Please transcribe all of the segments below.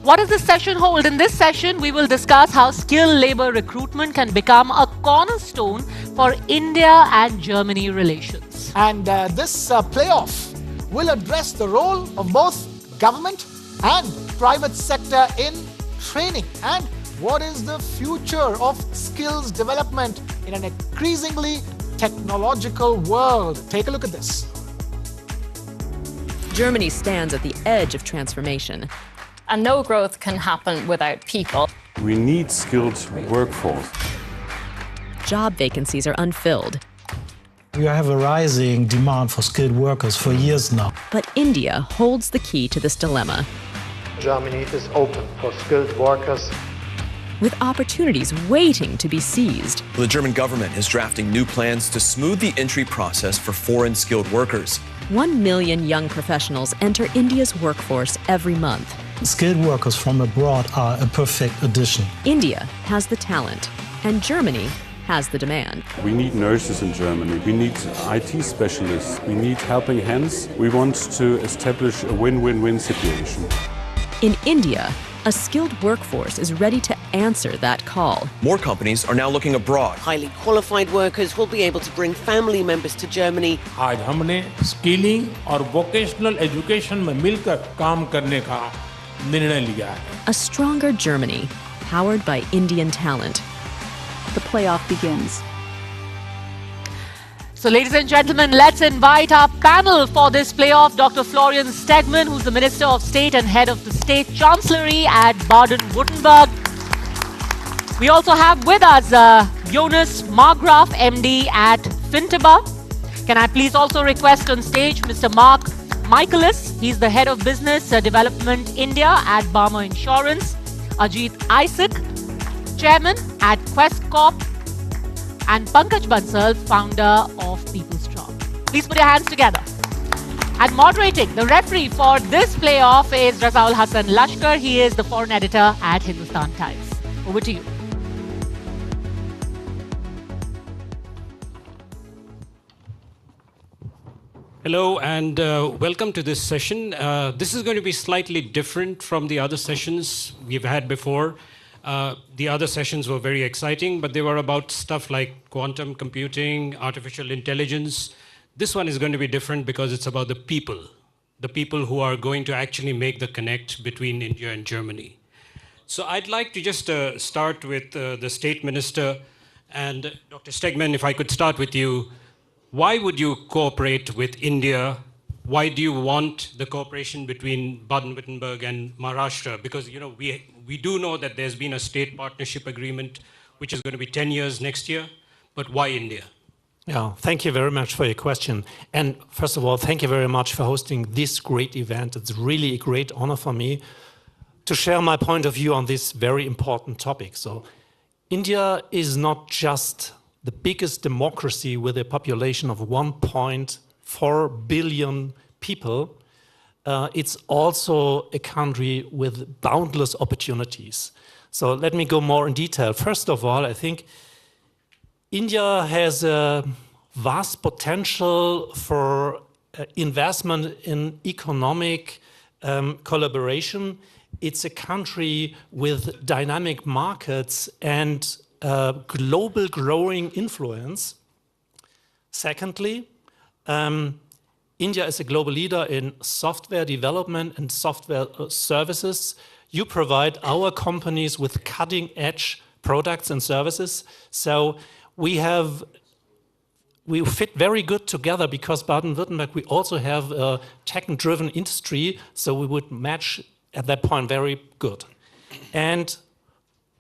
What does this session hold? In this session, we will discuss how skilled labor recruitment can become a cornerstone for India and Germany relations. And this playoff will address the role of both government and private sector in training and what is the future of skills development in an increasingly technological world. Take a look at this. Germany stands at the edge of transformation. And no growth can happen without people. We need skilled workforce. Job vacancies are unfilled. We have a rising demand for skilled workers for years now. But India holds the key to this dilemma. Germany is open for skilled workers. With opportunities waiting to be seized. The German government is drafting new plans to smooth the entry process for foreign skilled workers. 1 million young professionals enter India's workforce every month. Skilled workers from abroad are a perfect addition. India has the talent, and Germany has the demand. We need nurses in Germany. We need IT specialists. We need helping hands. We want to establish a win-win-win situation. In India, a skilled workforce is ready to answer that call. More companies are now looking abroad. Highly qualified workers will be able to bring family members to Germany. आज हमने skilling और vocational education में मिलकर काम करने का निर्णय लिया है. A stronger Germany, powered by Indian talent. The playoff begins. So, ladies and gentlemen, let's invite our panel for this playoff. Dr. Florian Stegmann, who's the Minister of State and head of the State Chancellery at Baden-Württemberg. We also have with us Jonas, Marggraf, MD at Fintiba. Can I please also request on stage Mr. Mark Michaelis? He's the head of Business Development India at Barmer Insurance. Ajit Isaac, Chairman at Quess Corp. And Pankaj Bansal, founder of PeopleStrong. Please put your hands together. And moderating, the referee for this playoff is Razaul Hassan Lashkar. He is the foreign editor at Hindustan Times. Over to you. Hello and welcome to this session. This is going to be slightly different from the other sessions we've had before. The other sessions were very exciting, but they were about stuff like quantum computing, artificial intelligence. This one is going to be different because it's about the people who are going to actually make the connect between India and Germany. So I'd like to just start with the State Minister. And Dr. Stegmann, if I could start with you, why would you cooperate with India? Why do you want the cooperation between Baden-Württemberg and Maharashtra? Because we do know that there's been a state partnership agreement, which is going to be 10 years next year. But why India? Yeah, thank you very much for your question. And first of all, thank you very much for hosting this great event. It's really a great honor for me to share my point of view on this very important topic. So India is not just the biggest democracy with a population of 1.4 billion people. It's also a country with boundless opportunities. So let me go more in detail. First of all, I think India has a vast potential for investment in economic collaboration. It's a country with dynamic markets and global growing influence. Secondly, India is a global leader in software development and software services. You provide our companies with cutting-edge products and services. So we fit very good together because Baden-Württemberg, we also have a tech-driven industry, so we would match at that point very good. And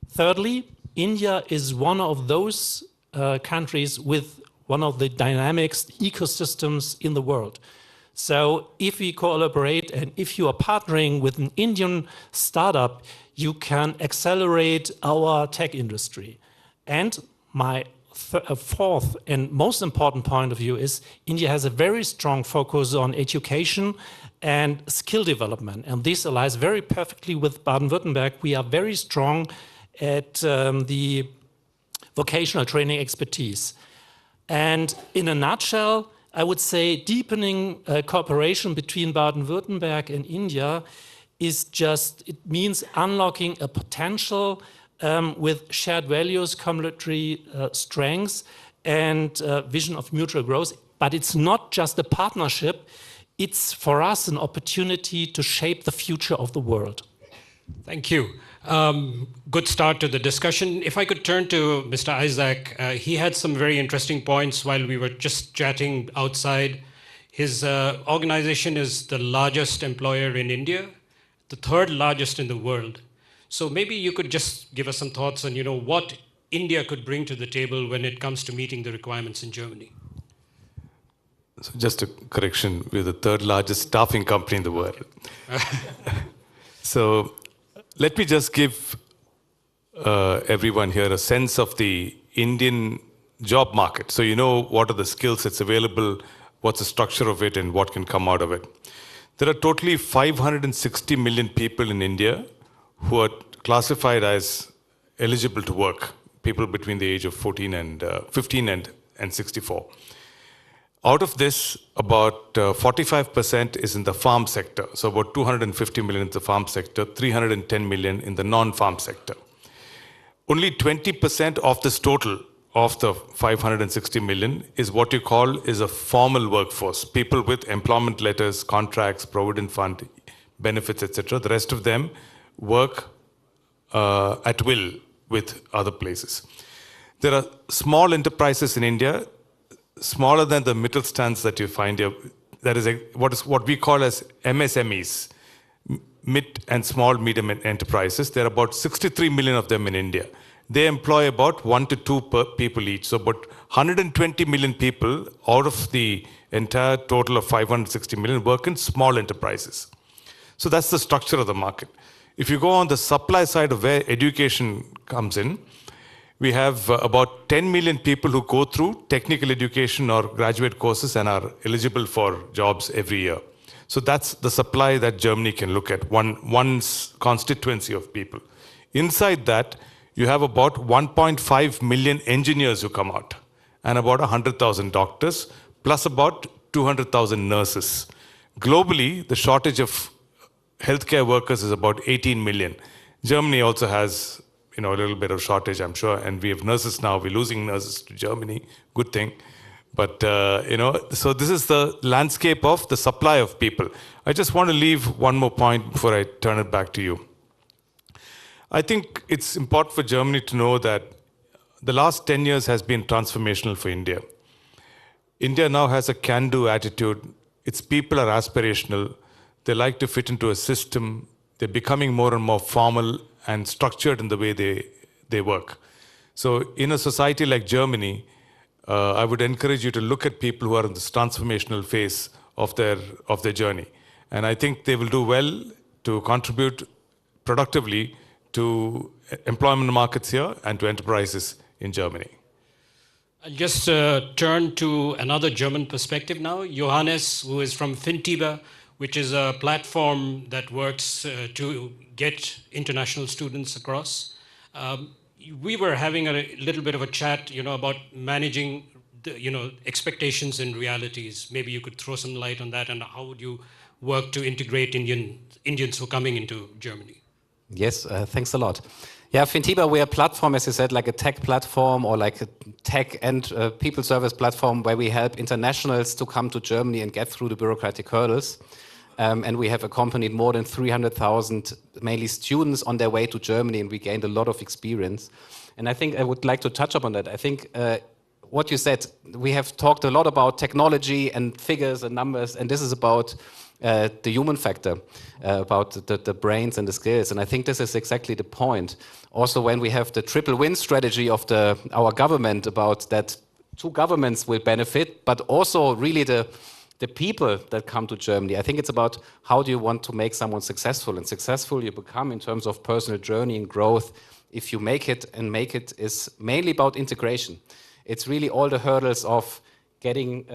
thirdly, India is one of those countries with one of the dynamics ecosystems in the world. So if we collaborate and if you are partnering with an Indian startup, you can accelerate our tech industry. And my fourth and most important point of view is India has a very strong focus on education and skill development. And this aligns very perfectly with Baden-Württemberg. We are very strong at the vocational training expertise. And in a nutshell, I would say deepening cooperation between Baden-Württemberg and India it means unlocking a potential with shared values, complementary strengths, and vision of mutual growth. But it's not just a partnership, it's for us an opportunity to shape the future of the world. Thank you. Good start to the discussion. If I could turn to Mr. Isaac, he had some very interesting points while we were just chatting outside. His organization is the largest employer in India, the third largest in the world. So maybe you could just give us some thoughts on, what India could bring to the table when it comes to meeting the requirements in Germany. So just a correction, we're the third largest staffing company in the world. So let me just give everyone here a sense of the Indian job market. So what are the skill sets available, what's the structure of it, and what can come out of it. There are totally 560 million people in India who are classified as eligible to work, people between the age of 15 and 64. Out of this, about 45% is in the farm sector. So about 250 million in the farm sector, 310 million in the non-farm sector. Only 20% of this total of the 560 million is what you call is a formal workforce. People with employment letters, contracts, provident fund, benefits, etc. The rest of them work at will with other places. There are small enterprises in India, smaller than the Mittelstands that you find here. That is what we call as MSMEs, mid and small medium enterprises. There are about 63 million of them in India. They employ about 1 to 2 people each. So about 120 million people out of the entire total of 560 million work in small enterprises. So that's the structure of the market. If you go on the supply side of where education comes in, we have about 10 million people who go through technical education or graduate courses and are eligible for jobs every year. So that's the supply that Germany can look at, one constituency of people. Inside that, you have about 1.5 million engineers who come out, and about 100,000 doctors, plus about 200,000 nurses. Globally, the shortage of healthcare workers is about 18 million. Germany also has a little bit of shortage, I'm sure, and we have nurses now. We're losing nurses to Germany, good thing. But, so this is the landscape of the supply of people. I just want to leave one more point before I turn it back to you. I think it's important for Germany to know that the last 10 years has been transformational for India. India now has a can-do attitude. Its people are aspirational. They like to fit into a system. They're becoming more and more formal and structured in the way they work. So in a society like Germany, I would encourage you to look at people who are in this transformational phase of their journey. And I think they will do well to contribute productively to employment markets here and to enterprises in Germany. I'll just turn to another German perspective now. Jonas, who is from Fintiba, which is a platform that works to get international students across. We were having a little bit of a chat, about managing the, expectations and realities. Maybe you could throw some light on that, and how would you work to integrate Indians who are coming into Germany? Yes, thanks a lot. Yeah, Fintiba, we're a platform, as you said, like a tech platform or like a tech and people service platform where we help internationals to come to Germany and get through the bureaucratic hurdles. And we have accompanied more than 300,000, mainly students, on their way to Germany, and we gained a lot of experience. And I think I would like to touch upon that. I think what you said, we have talked a lot about technology and figures and numbers, and this is about the human factor, about the brains and the skills. And I think this is exactly the point. Also, when we have the triple win strategy of our government, about that 2 governments will benefit, but also really the people that come to Germany. I think it's about how do you want to make someone successful, and successful you become in terms of personal journey and growth if you make it, and make it is mainly about integration. It's really all the hurdles of getting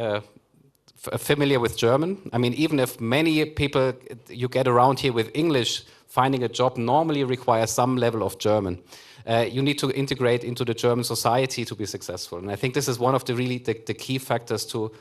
familiar with German. I mean, even if many people you get around here with English, finding a job normally requires some level of German. You need to integrate into the German society to be successful. And I think this is one of the key factors to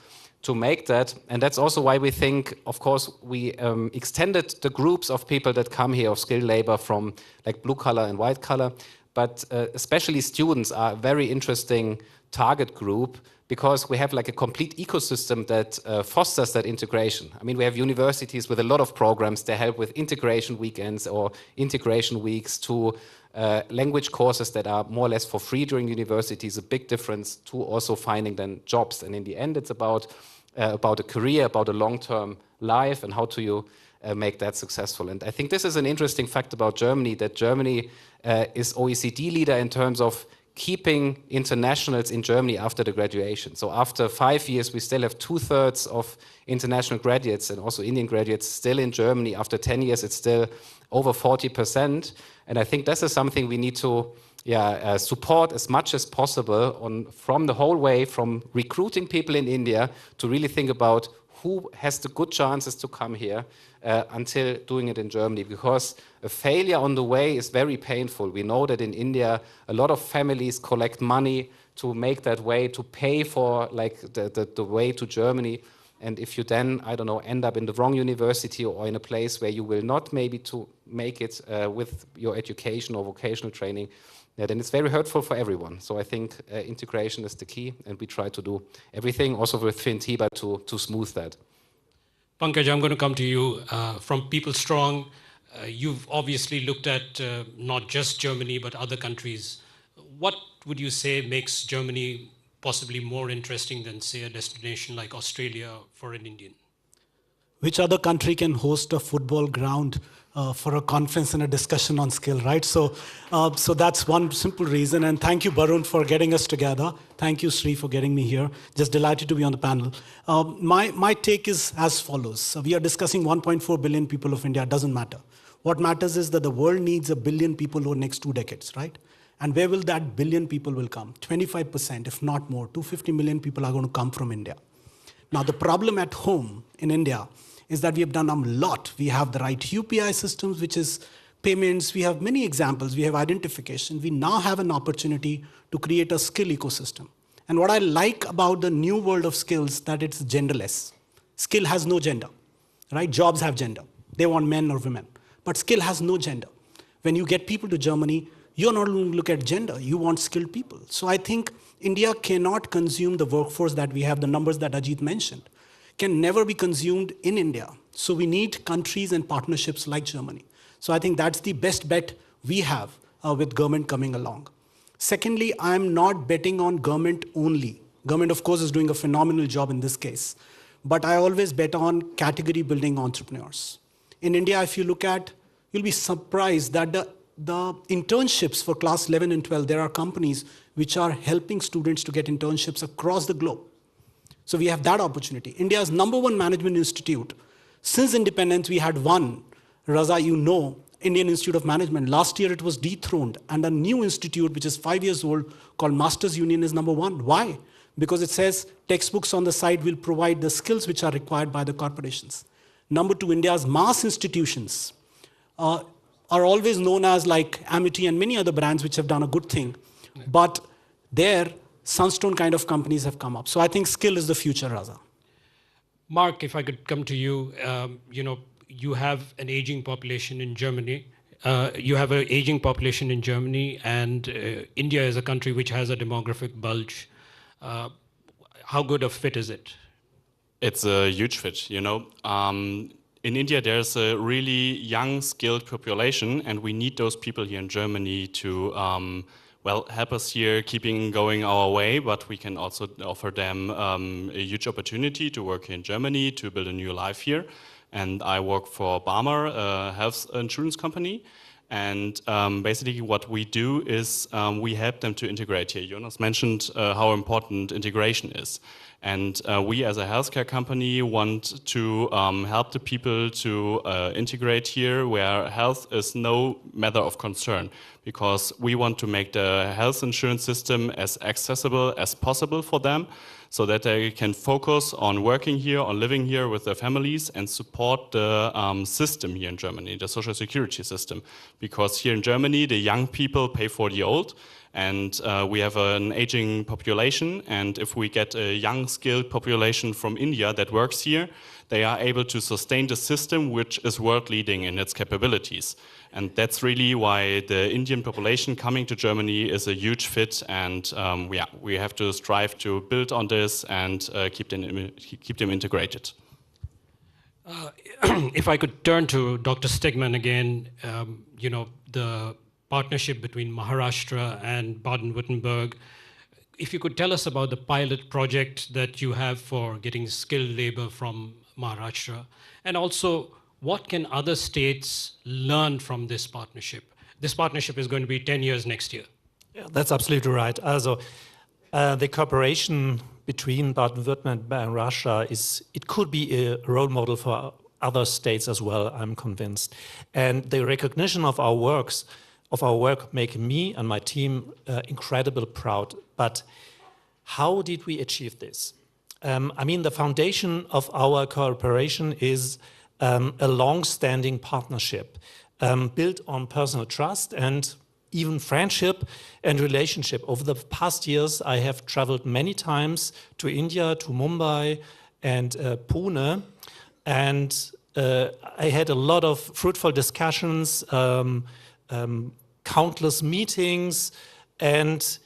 to make that. And that's also why we think, of course, we extended the groups of people that come here of skilled labor from like blue collar and white collar. But especially students are a very interesting target group because we have like a complete ecosystem that fosters that integration. I mean, we have universities with a lot of programs. They help with integration weekends or integration weeks to language courses that are more or less for free during university is a big difference to also finding then jobs. And in the end, it's about a career, about a long-term life, and how do you make that successful. And I think this is an interesting fact about Germany, that Germany is OECD leader in terms of keeping internationals in Germany after the graduation. So after 5 years, we still have 2/3 of international graduates and also Indian graduates still in Germany. After 10 years, it's still over 40%. And I think this is something we need to support as much as possible from the whole way, from recruiting people in India to really think about who has the good chances to come here until doing it in Germany, because a failure on the way is very painful. We know that in India, a lot of families collect money to make that way, to pay for like the way to Germany. And if you then, I don't know, end up in the wrong university or in a place where you will not maybe to make it with your education or vocational training, then it's very hurtful for everyone. So I think integration is the key, and we try to do everything also with Fintiba to smooth that. Pankaj, I'm going to come to you from PeopleStrong. You've obviously looked at not just Germany, but other countries. What would you say makes Germany possibly more interesting than, say, a destination like Australia for an Indian? Which other country can host a football ground for a conference and a discussion on skill, right? So that's one simple reason. And thank you, Barun, for getting us together. Thank you, Sri, for getting me here. Just delighted to be on the panel. My take is as follows. So we are discussing 1.4 billion people of India. It doesn't matter. What matters is that the world needs 1 billion people over the next 2 decades, right? And where will that billion people will come? 25%, if not more, 250 million people are going to come from India. Now, the problem at home in India is that we have done a lot. We have the right UPI systems, which is payments. We have many examples. We have identification. We now have an opportunity to create a skill ecosystem. And what I like about the new world of skills, that it's genderless. Skill has no gender, right? Jobs have gender. They want men or women. But skill has no gender. When you get people to Germany, you're not going to look at gender. You want skilled people. So I think India cannot consume the workforce that we have, the numbers that Ajit mentioned, can never be consumed in India. So we need countries and partnerships like Germany. So I think that's the best bet we have with government coming along. Secondly, I'm not betting on government only. Government, of course, is doing a phenomenal job in this case. But I always bet on category building entrepreneurs. In India, if you look at, you'll be surprised that the internships for class 11 and 12, there are companies which are helping students to get internships across the globe. So we have that opportunity. India's #1 management institute. Since independence, we had one, Raza, you know, Indian Institute of Management. Last year, it was dethroned. And a new institute, which is 5 years old, called Masters Union, is #1. Why? Because it says textbooks on the side will provide the skills which are required by the corporations. #2, India's mass institutions are always known as like Amity and many other brands which have done a good thing. But there, Sunstone kind of companies have come up. So I think skill is the future, Raza. Mark, if I could come to you, you have an aging population in Germany. And India is a country which has a demographic bulge. How good a fit is it? It's a huge fit, In India, there's a really young, skilled population, and we need those people here in Germany to, help us here keeping going our way, but we can also offer them a huge opportunity to work here in Germany, to build a new life here. And I work for Barmer, a health insurance company. And basically what we do is we help them to integrate here. Jonas mentioned how important integration is. And we as a healthcare company want to help the people to integrate here where health is no matter of concern, because we want to make the health insurance system as accessible as possible for them so that they can focus on working here, on living here with their families and support the system here in Germany, the social security system. Because here in Germany, the young people pay for the old, And we have an aging population, and if we get a young, skilled population from India that works here, they are able to sustain the system, which is world-leading in its capabilities. And that's really why the Indian population coming to Germany is a huge fit, and we have to strive to build on this and keep them integrated. If I could turn to Dr. Stegmann again, the partnership between Maharashtra and Baden-Württemberg. If you could tell us about the pilot project that you have for getting skilled labor from Maharashtra, and also what can other states learn from this partnership? This partnership is going to be 10 years next year. Yeah, that's absolutely right. Also, the cooperation between Baden-Württemberg and Russia it could be a role model for other states as well, I'm convinced. And the recognition of our work make me and my team incredibly proud. But how did we achieve this? The foundation of our cooperation is a long-standing partnership built on personal trust and even friendship and relationship. Over the past years, I have traveled many times to India, to Mumbai and Pune, and I had a lot of fruitful discussions, countless meetings, and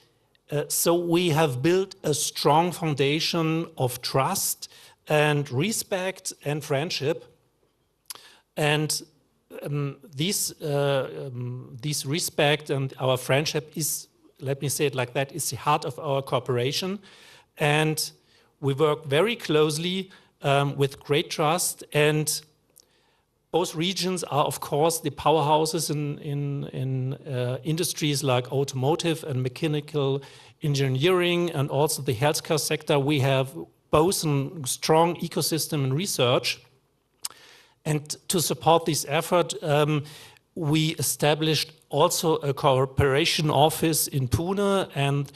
so we have built a strong foundation of trust and respect and friendship. And this respect and our friendship is, let me say it like that, is the heart of our cooperation. And we work very closely with great trust. And both regions are, of course, the powerhouses in industries like automotive and mechanical engineering, and also the healthcare sector. We have both a strong ecosystem in research. And to support this effort, we established also a cooperation office in Pune, and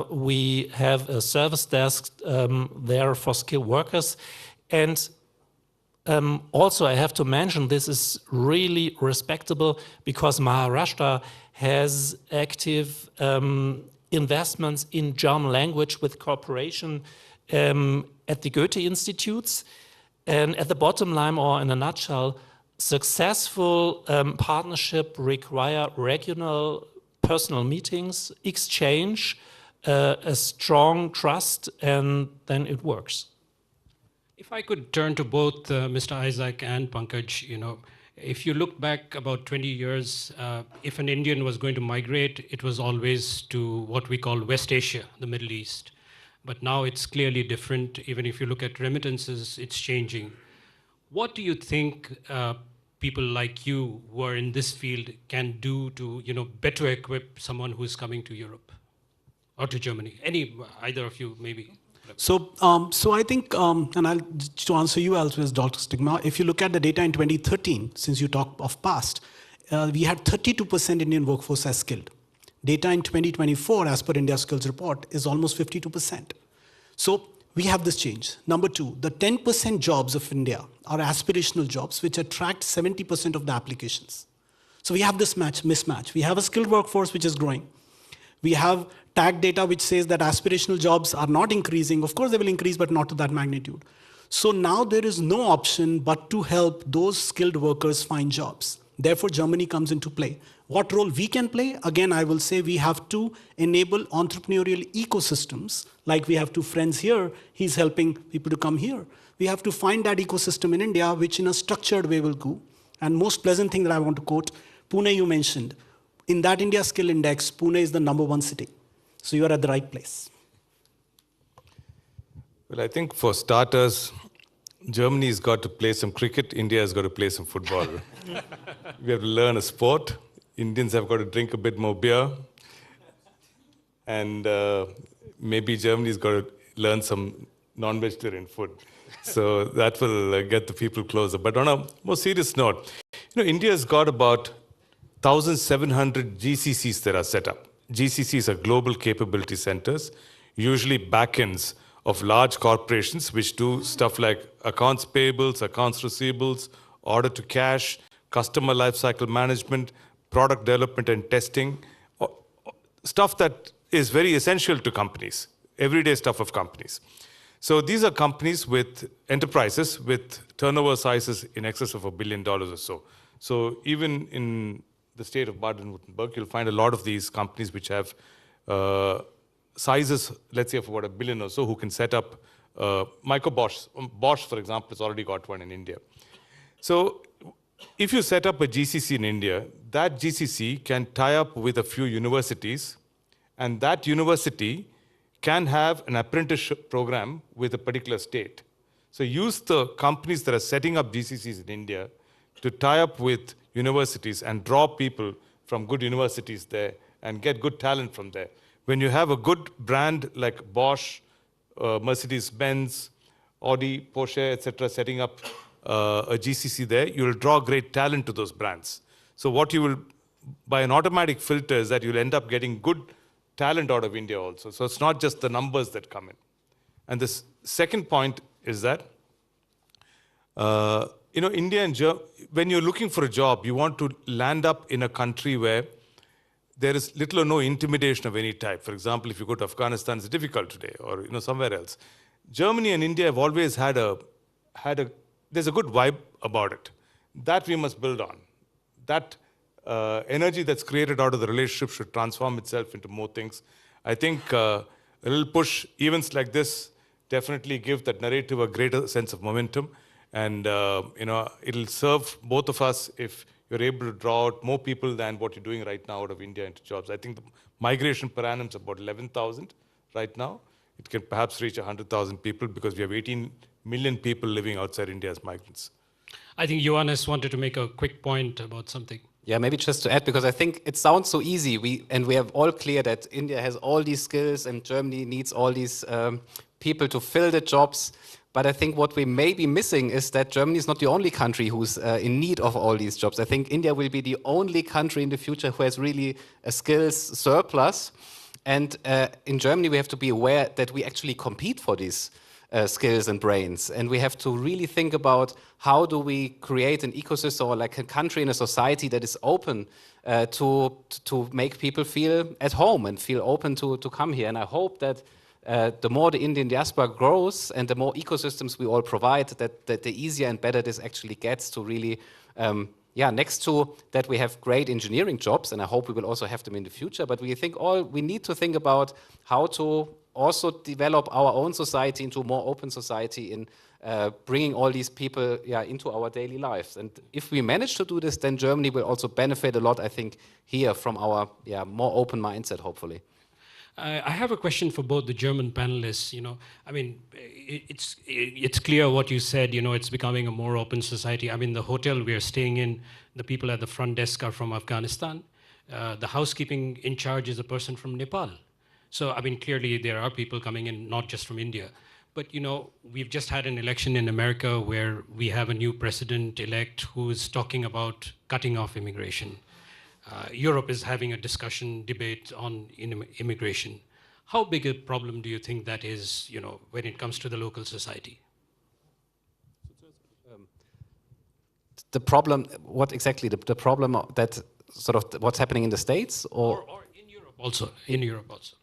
we have a service desk there for skilled workers. And also, I have to mention, this is really respectable because Maharashtra has active investments in German language with cooperation at the Goethe Institutes. And at the bottom line, or in a nutshell, successful partnership require regional personal meetings, exchange, a strong trust, and then it works. If I could turn to both Mr. Isaac and Pankaj, if you look back about 20 years, if an Indian was going to migrate, it was always to what we call West Asia, the Middle East. But now it's clearly different. Even if you look at remittances, it's changing. What do you think people like you who are in this field can do to, better equip someone who is coming to Europe or to Germany? Either of you, maybe. So I think, to answer you also as Dr. Stegmann, if you look at the data in 2013, since you talk of past, we had 32% Indian workforce as skilled. Data in 2024, as per India Skills Report, is almost 52%. So we have this change. Number two, the 10% jobs of India are aspirational jobs, which attract 70% of the applications. So we have this mismatch. We have a skilled workforce which is growing. We have tag data which says that aspirational jobs are not increasing. Of course, they will increase, but not to that magnitude. So now there is no option but to help those skilled workers find jobs. Therefore, Germany comes into play. What role we can play? Again, I will say we have to enable entrepreneurial ecosystems. Like we have two friends here, he's helping people to come here. We have to find that ecosystem in India, which in a structured way will go. And most pleasant thing that I want to quote, Pune you mentioned. In that India Skill Index, Pune is the #1 city. So you are at the right place. Well, I think for starters, Germany's got to play some cricket, India has got to play some football. We have to learn a sport. Indians have got to drink a bit more beer. And maybe Germany's got to learn some non-vegetarian food. So that will get the people closer. But on a more serious note, India's got about 1,700 GCCs that are set up. GCCs are global capability centers, usually backends of large corporations which do stuff like accounts payables, accounts receivables, order to cash, customer lifecycle management, product development and testing. stuff that is very essential to companies, everyday stuff of companies. So these are companies with enterprises with turnover sizes in excess of $1 billion or so. So even in the state of Baden-Württemberg, you'll find a lot of these companies which have sizes, let's say, of about $1 billion or so, who can set up micro Bosch. Bosch, for example, has already got one in India. So if you set up a GCC in India, that GCC can tie up with a few universities, and that university can have an apprenticeship program with a particular state. So use the companies that are setting up GCCs in India to tie up with universities and draw people from good universities there and get good talent from there. When you have a good brand like Bosch, Mercedes-Benz, Audi, Porsche, etc., setting up a GCC there, you will draw great talent to those brands. So what you will, by an automatic filter, is that you'll end up getting good talent out of India also. So it's not just the numbers that come in. And this second point is that, India and when you're looking for a job, you want to land up in a country where there is little or no intimidation of any type. For example, if you go to Afghanistan, it's difficult today, or somewhere else. Germany and India have always had there's a good vibe about it. That we must build on. That energy that's created out of the relationship should transform itself into more things. I think a little push, events like this, definitely give that narrative a greater sense of momentum. And it'll serve both of us if you're able to draw out more people than what you're doing right now out of India into jobs. I think the migration per annum is about 11,000 right now. It can perhaps reach 100,000 people because we have 18 million people living outside India as migrants. I think Jonas wanted to make a quick point about something. Yeah, maybe just to add, because I think it sounds so easy. We have all clear that India has all these skills and Germany needs all these people to fill the jobs. But I think what we may be missing is that Germany is not the only country who's in need of all these jobs. I think India will be the only country in the future who has really a skills surplus. And in Germany, we have to be aware that we actually compete for these skills and brains. And we have to really think about how do we create an ecosystem or like a country and a society that is open to make people feel at home and feel open to come here. And I hope that the more the Indian diaspora grows and the more ecosystems we all provide, that the easier and better this actually gets to really, next to that we have great engineering jobs, and I hope we will also have them in the future, but we need to think about how to also develop our own society into a more open society in bringing all these people into our daily lives. And if we manage to do this, then Germany will also benefit a lot, I think, here from our more open mindset, hopefully. I have a question for both the German panelists. It's clear what you said. It's becoming a more open society. I mean, the hotel we are staying in, the people at the front desk are from Afghanistan. The housekeeping in charge is a person from Nepal. So, clearly there are people coming in, not just from India. But, we've just had an election in America where we have a new president-elect who is talking about cutting off immigration. Europe is having a debate on immigration. How big a problem do you think that is, when it comes to the local society? The problem, what exactly? The problem that sort of what's happening in the States? Or in Europe also. In Europe also.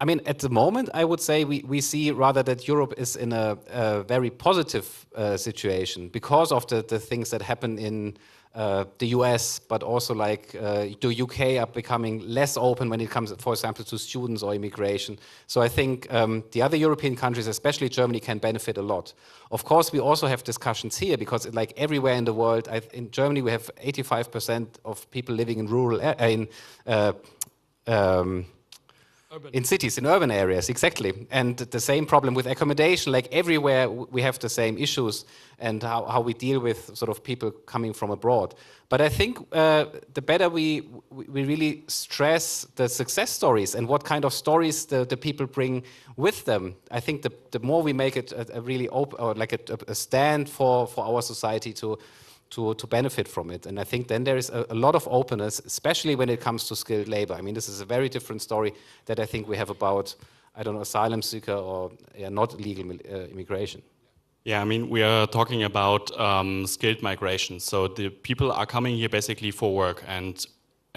At the moment, I would say we see rather that Europe is in a very positive situation because of the things that happen in the US, but also like the UK are becoming less open when it comes, for example, to students or immigration. So I think the other European countries, especially Germany, can benefit a lot. Of course, we also have discussions here because like everywhere in the world, in Germany, we have 85% of people living in rural, in cities, in urban areas, exactly. And the same problem with accommodation, like everywhere we have the same issues and how we deal with sort of people coming from abroad. But I think the better we really stress the success stories and what kind of stories the people bring with them, I think the more we make it a really open, or like a stand for our society to benefit from it. And I think then there is a lot of openness, especially when it comes to skilled labor. This is a very different story that I think we have about, asylum seeker or not legal immigration. Yeah, we are talking about skilled migration. So the people are coming here basically for work, and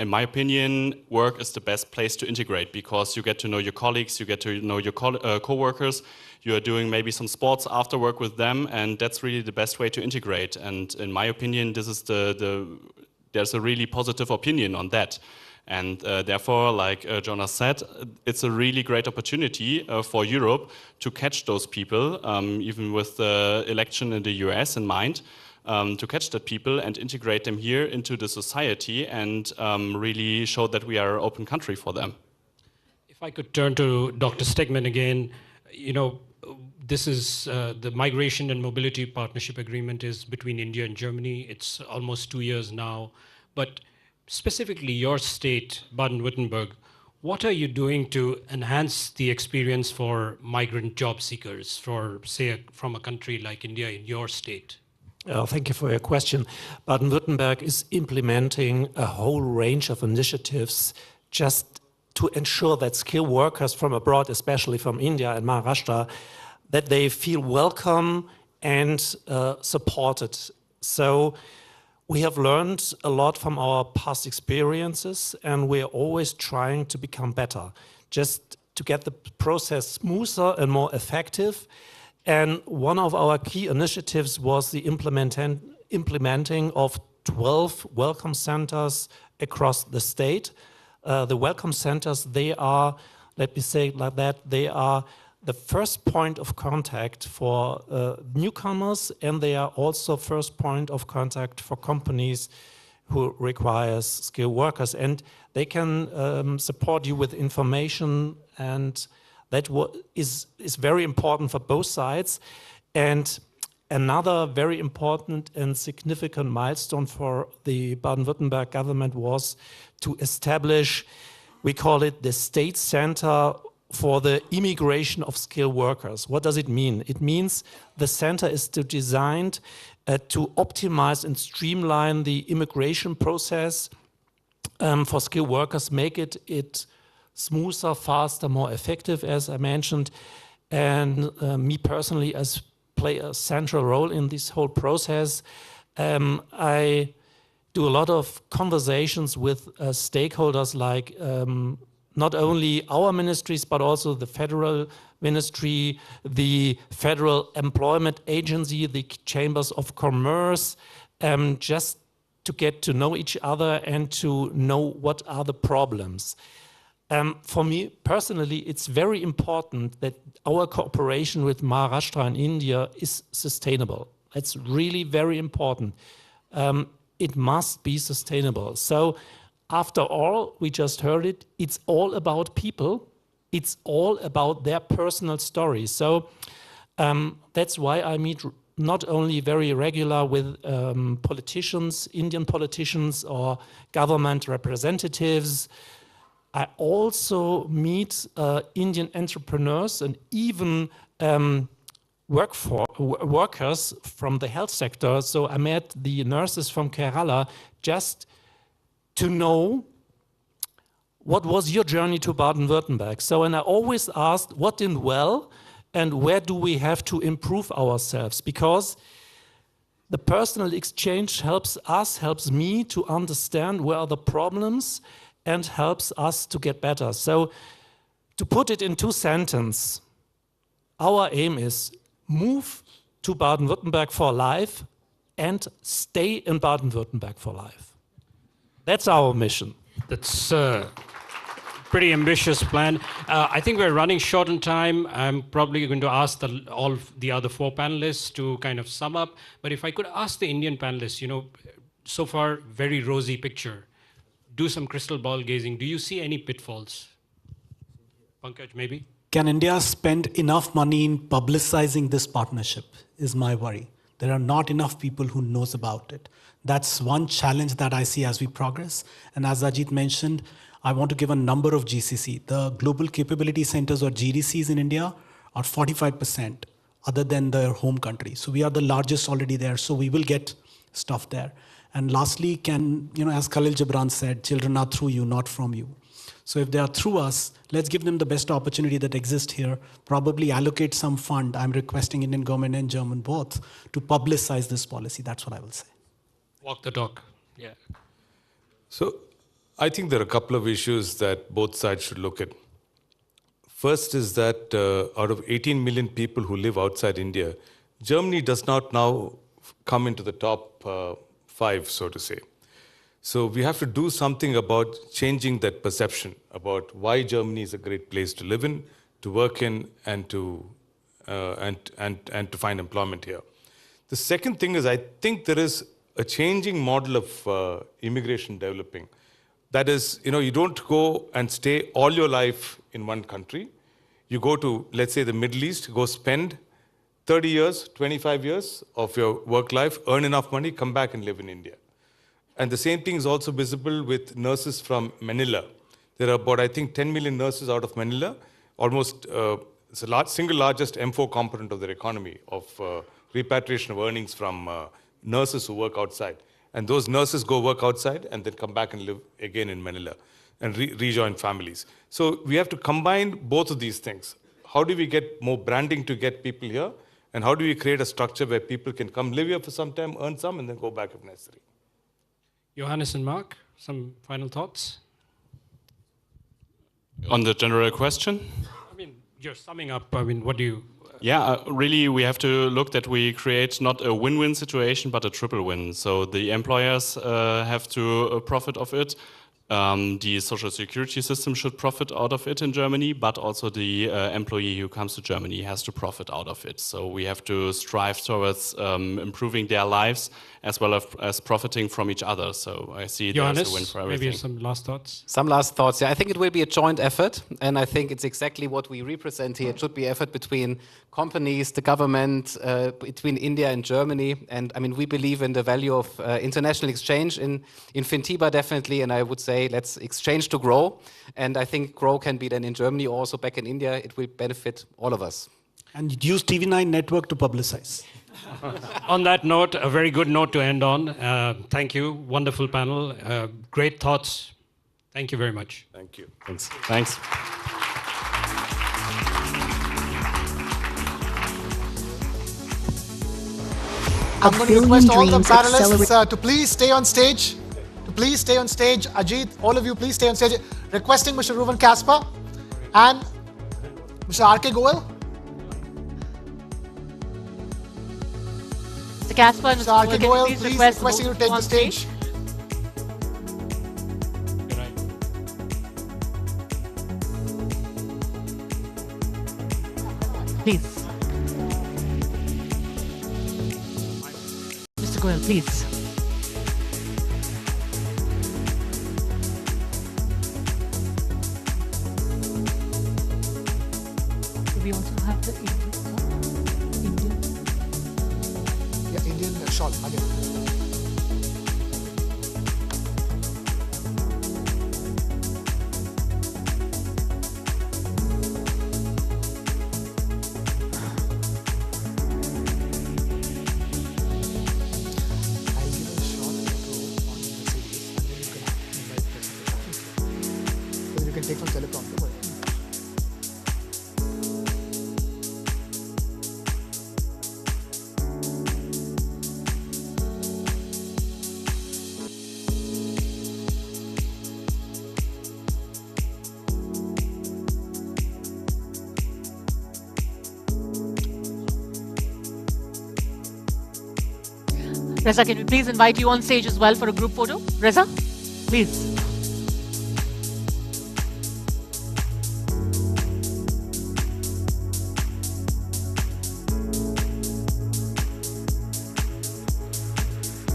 in my opinion, work is the best place to integrate because you get to know your colleagues, you get to know your co-workers, you are doing maybe some sports after work with them, and that's really the best way to integrate. And in my opinion, this is there's a really positive opinion on that. And therefore, like Jonas said, it's a really great opportunity for Europe to catch those people, even with the election in the US in mind, to catch that people and integrate them here into the society and really show that we are an open country for them. If I could turn to Dr. Stegmann again, you know, this is the Migration and Mobility Partnership Agreement is between India and Germany. It's almost 2 years now. But specifically your state, Baden-Württemberg, what are you doing to enhance the experience for migrant job seekers, for, say, from a country like India in your state? Thank you for your question. Baden-Württemberg is implementing a whole range of initiatives just to ensure that skilled workers from abroad, especially from India and Maharashtra, that they feel welcome and supported. So we have learned a lot from our past experiences, and we're always trying to become better, just to get the process smoother and more effective. And one of our key initiatives was the implementing of 12 welcome centers across the state. The welcome centers, they are, let me say it like that, they are the first point of contact for newcomers, and they are also first point of contact for companies who requires skilled workers. And they can support you with information, and that is very important for both sides. And another very important and significant milestone for the Baden-Württemberg government was to establish, we call it the State Center for the Immigration of Skilled Workers. What does it mean? It means the center is designed to optimize and streamline the immigration process for skilled workers, make it smoother, faster, more effective, as I mentioned. And me personally, as play a central role in this whole process. I do a lot of conversations with stakeholders like not only our ministries, but also the federal ministry, the Federal Employment Agency, the Chambers of Commerce, just to get to know each other and to know what are the problems. For me personally, it's very important that our cooperation with Maharashtra and India is sustainable. It's really very important. It must be sustainable. So after all, we just heard it, it's all about people. It's all about their personal stories. So that's why I meet not only very regular with politicians, Indian politicians or government representatives. I also meet Indian entrepreneurs and even workers from the health sector. So I met the nurses from Kerala just to know what was your journey to Baden-Württemberg. So, and I always asked what did well and where do we have to improve ourselves, because the personal exchange helps us, helps me to understand where are the problems and helps us to get better. So to put it in 2 sentences, our aim is move to Baden-Württemberg for life and stay in Baden-Württemberg for life. That's our mission. That's a pretty ambitious plan. I think we're running short on time. I'm probably going to ask all the other 4 panelists to kind of sum up. But if I could ask the Indian panelists, you know, so far, very rosy picture. Do some crystal ball gazing. Do you see any pitfalls? Pankaj, maybe? Can India spend enough money in publicizing this partnership is my worry. There are not enough people who knows about it. That's one challenge that I see as we progress. And as Ajit mentioned, I want to give a number of GCC. The Global Capability Centers or GDCs in India are 45% other than their home country. So we are the largest already there. So we will get stuff there. And lastly, as Khalil Gibran said, children are through you, not from you. So if they are through us, let's give them the best opportunity that exists here, probably allocate some fund. I'm requesting Indian government and German both to publicize this policy. That's what I will say. Walk the talk. Yeah. So I think there are a couple of issues that both sides should look at. First is that out of 18 million people who live outside India, Germany does not now come into the top 5, so to say. So we have to do something about changing that perception about why Germany is a great place to live in, to work in, and to find employment here. The second thing is, I think there is a changing model of immigration developing. That is, you don't go and stay all your life in one country. You go to, let's say, the Middle East, go spend 30 years, 25 years of your work life, earn enough money, come back and live in India. And the same thing is also visible with nurses from Manila. There are about, I think, 10 million nurses out of Manila. Almost, it's the single largest M4 component of their economy, of repatriation of earnings from nurses who work outside. And those nurses go work outside and then come back and live again in Manila and rejoin families. So we have to combine both of these things. How do we get more branding to get people here? And how do we create a structure where people can come live here for some time, earn some, and then go back if necessary? Johannes and Mark, some final thoughts? On the general question? I mean, you're summing up, what do you... Yeah, really, we have to look that we create not a win-win situation, but a triple win. So the employers have to profit of it. The social security system should profit out of it in Germany, but also the employee who comes to Germany has to profit out of it. So we have to strive towards improving their lives as well as profiting from each other. So I see there's a win for everything. Maybe some last thoughts? Some last thoughts. Yeah, I think it will be a joint effort, and I think it's exactly what we represent here. It should be effort between companies, the government, between India and Germany. And I mean, we believe in the value of international exchange in Fintiba, definitely. And I would say, let's exchange to grow. And I think grow can be then in Germany, also back in India. It will benefit all of us. And use TV9 network to publicize. On that note, a very good note to end on. Thank you. Wonderful panel. Great thoughts. Thank you very much. Thank you. Thanks. Thanks. I'm going to request all the panelists to please stay on stage. Please stay on stage. Ajit, all of you, please stay on stage. Requesting Mr. Reuven Kasper and Mr. R.K. Goel. Mr. Kasper and Mr. R.K. Goel, please please request requesting you to take the stage. Please. Mr. Goel, please. Do we also have the Indian? Yeah, Indian shawl again. Take from teleprompter. Reza, can we please invite you on stage as well for a group photo? Reza, please.